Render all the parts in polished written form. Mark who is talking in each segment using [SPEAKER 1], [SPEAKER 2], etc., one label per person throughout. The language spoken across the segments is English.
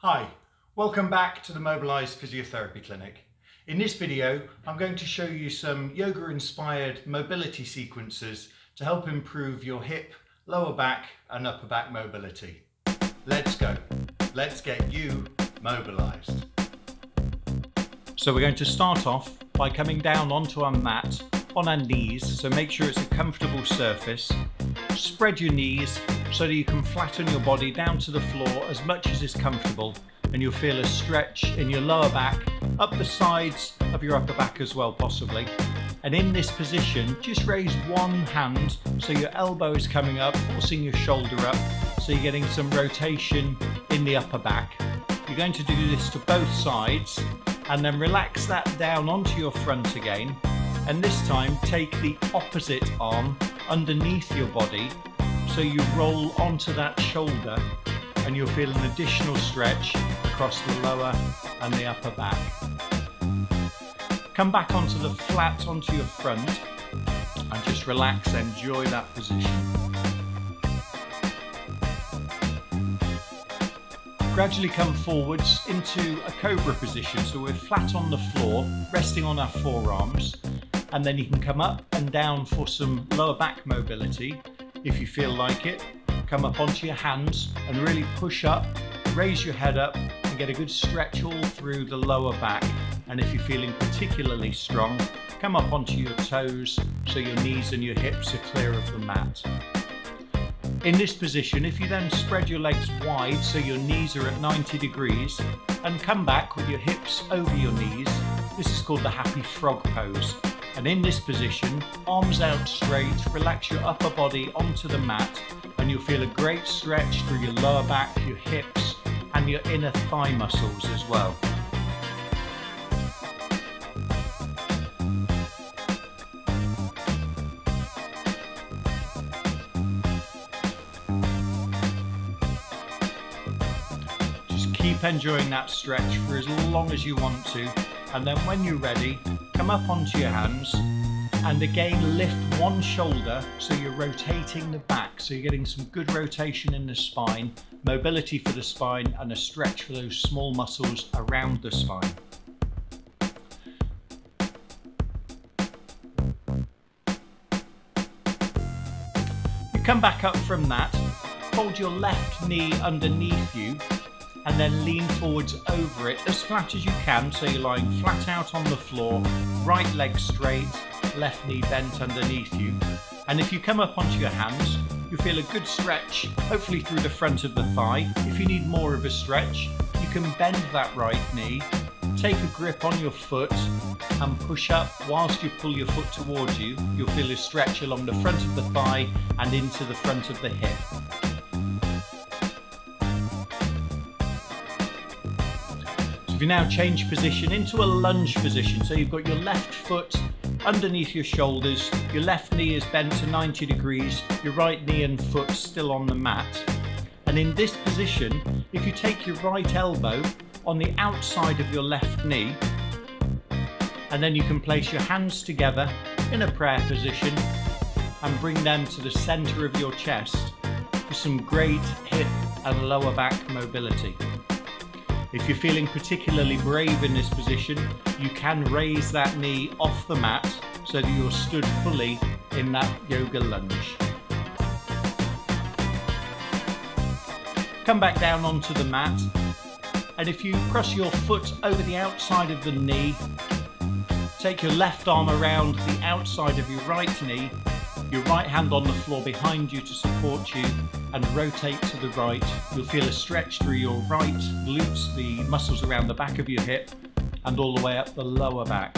[SPEAKER 1] Hi, welcome back to the Moballise Physiotherapy Clinic. In this video, I'm going to show you some yoga-inspired mobility sequences to help improve your hip, lower back and upper back mobility. Let's go. Let's get you mobilised. So we're going to start off by coming down onto our mat on our knees, so make sure it's a comfortable surface. Spread your knees so that you can flatten your body down to the floor as much as is comfortable, and you'll feel a stretch in your lower back, up the sides of your upper back as well possibly. And in this position, just raise one hand so your elbow is coming up, forcing your shoulder up, so you're getting some rotation in the upper back. You're going to do this to both sides and then relax that down onto your front again. And this time take the opposite arm underneath your body so you roll onto that shoulder, and you'll feel an additional stretch across the lower and the upper back. Come back onto the flat onto your front and just relax, enjoy that position. Gradually come forwards into a cobra position, so we're flat on the floor, resting on our forearms, and then you can come up and down for some lower back mobility. If you feel like it, come up onto your hands and really push up, raise your head up and get a good stretch all through the lower back. And if you're feeling particularly strong, come up onto your toes so your knees and your hips are clear of the mat. In this position, if you then spread your legs wide so your knees are at 90 degrees and come back with your hips over your knees, this is called the happy frog pose. And in this position, arms out straight, relax your upper body onto the mat, and you'll feel a great stretch through your lower back, your hips and your inner thigh muscles as well. Just keep enjoying that stretch for as long as you want to, and then when you're ready, come up onto your hands and again lift one shoulder so you're rotating the back, so you're getting some good rotation in the spine, mobility for the spine and a stretch for those small muscles around the spine. You come back up from that, hold your left knee underneath you and then lean forwards over it as flat as you can, so you're lying flat out on the floor, right leg straight, left knee bent underneath you. And if you come up onto your hands, you feel a good stretch, hopefully through the front of the thigh. If you need more of a stretch, you can bend that right knee, take a grip on your foot and push up whilst you pull your foot towards you. You'll feel a stretch along the front of the thigh and into the front of the hip. You now change position into a lunge position, so you've got your left foot underneath your shoulders, your left knee is bent to 90 degrees, your right knee and foot still on the mat. And in this position, if you take your right elbow on the outside of your left knee, and then you can place your hands together in a prayer position and bring them to the center of your chest for some great hip and lower back mobility. If you're feeling particularly brave in this position, you can raise that knee off the mat so that you're stood fully in that yoga lunge. Come back down onto the mat, and if you cross your foot over the outside of the knee, take your left arm around the outside of your right knee, your right hand on the floor behind you to support you, and rotate to the right. You'll feel a stretch through your right glutes, the muscles around the back of your hip, and all the way up the lower back.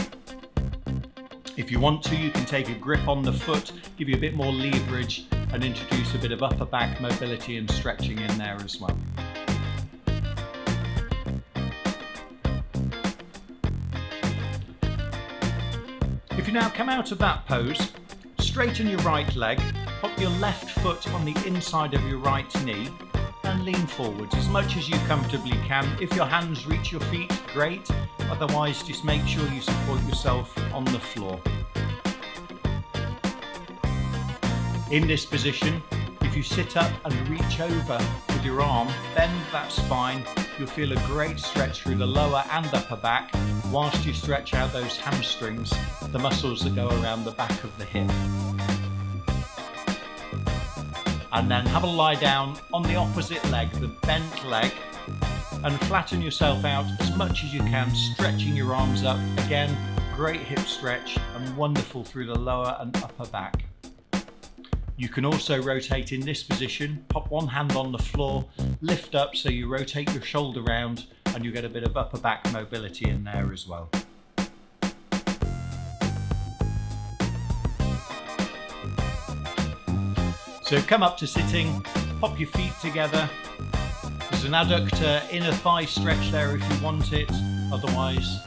[SPEAKER 1] If you want to, you can take a grip on the foot, give you a bit more leverage, and introduce a bit of upper back mobility and stretching in there as well. If you now come out of that pose, straighten your right leg, pop your left foot on the inside of your right knee and lean forwards as much as you comfortably can. If your hands reach your feet, great. Otherwise, just make sure you support yourself on the floor. In this position, if If you sit up and reach over with your arm, bend that spine, you'll feel a great stretch through the lower and upper back whilst you stretch out those hamstrings, the muscles that go around the back of the hip. And then have a lie down on the opposite leg, the bent leg, and flatten yourself out as much as you can, stretching your arms up. Again, great hip stretch and wonderful through the lower and upper back. You can also rotate in this position, pop one hand on the floor, lift up so you rotate your shoulder round and you get a bit of upper back mobility in there as well. So come up to sitting, pop your feet together. There's an adductor inner thigh stretch there if you want it, otherwise